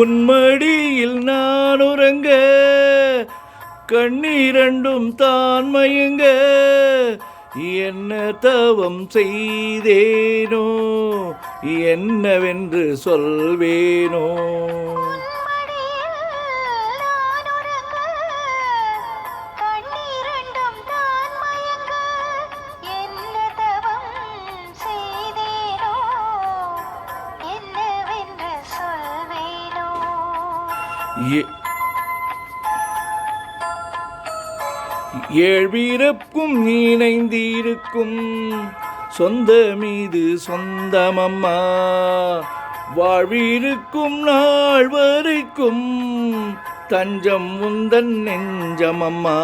உன்மடியில் நான் உறங்க கண்ணீரண்டும் தான் மயங்க என்ன தவம் செய்தேனோ என்னவென்று சொல்வேனோ. ஏழ்வீரப்பும் இணைந்திருக்கும் சொந்த மீது சொந்தமம்மா வாழ்விருக்கும் நாள் வரைக்கும் தஞ்சம் உந்தன் நெஞ்சமம்மா.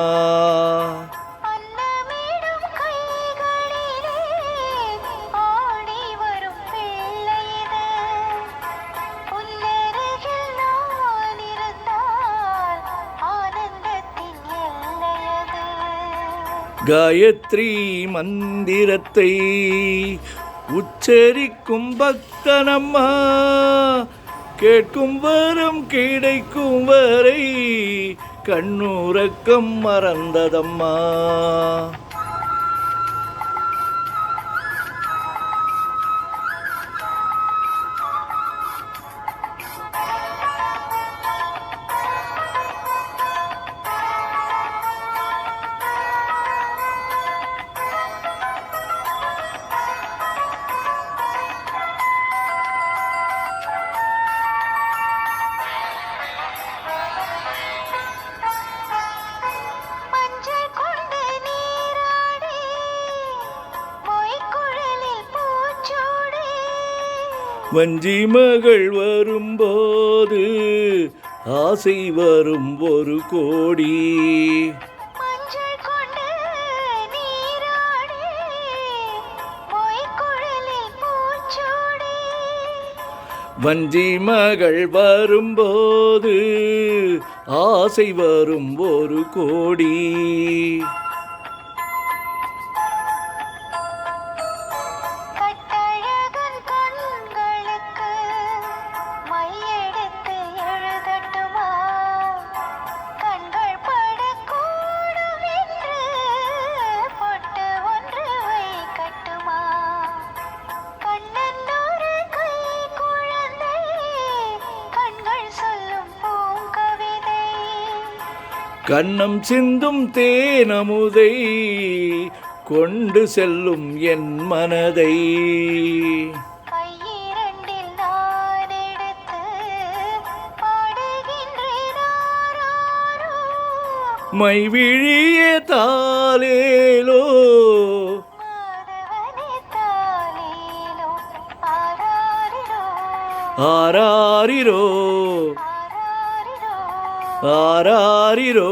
காயத்ரி மந்திரத்தை உச்சரிக்கும் பக்தனம்மா கேட்கும் வரம் கிடைக்கும் வரை கண்ணுறக்கம் மறந்ததம்மா. வஞ்சி மகள் வரும்போது ஆசை வரும் ஒரு கோடி. வஞ்சி மகள் வரும்போது ஆசை வரும் ஒரு கோடி. கண்ணம் சிந்தும் தேனமுதை கொண்டு செல்லும் என் மனதை மைவிழிய தாலேலோ ஆராரிரோ ஆராரிரோ.